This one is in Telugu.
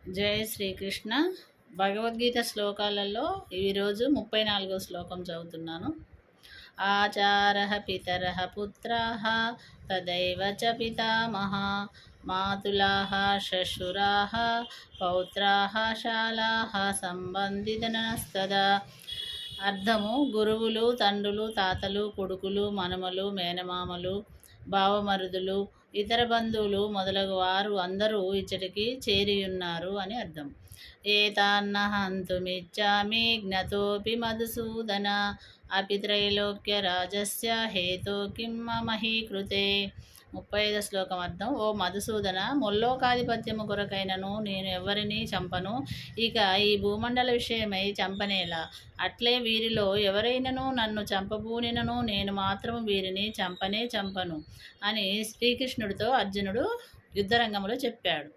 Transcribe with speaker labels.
Speaker 1: జై శ్రీకృష్ణ. భగవద్గీత శ్లోకాలలో ఈరోజు 34వ శ్లోకం చదువుతున్నాను. ఆచార పితర పుత్రా తదైవ చ పితామహ మాతులా శ్వశురా పౌత్రా శాలా సంబంధితనస్తదా. అర్థము: గురువులు, తండ్రులు, తాతలు, కొడుకులు, మనుమలు, మేనమామలు, బావమరుదులు, ఇతర బంధువులు మొదలగు వారు అందరూ ఇచ్చటికి చేరియున్నారు అని అర్థం. ఏతాన్న హంతుమిచ్చామి జ్ఞతోపి మధుసూదన అపి త్రైలోక్య రాజస్య హేతో కిం మహీకృతే. 35వ శ్లోకం అర్థం: ఓ మధుసూదన, ముల్లోకాధిపత్యము కొరకైనను నేను ఎవరిని చంపను, ఇక ఈ భూమండల విషయమై చంపనేలా. అట్లే వీరిలో ఎవరైనను నన్ను చంపబూనినను నేను మాత్రము వీరిని చంపను అని శ్రీకృష్ణుడితో అర్జునుడు యుద్ధరంగంలో చెప్పాడు.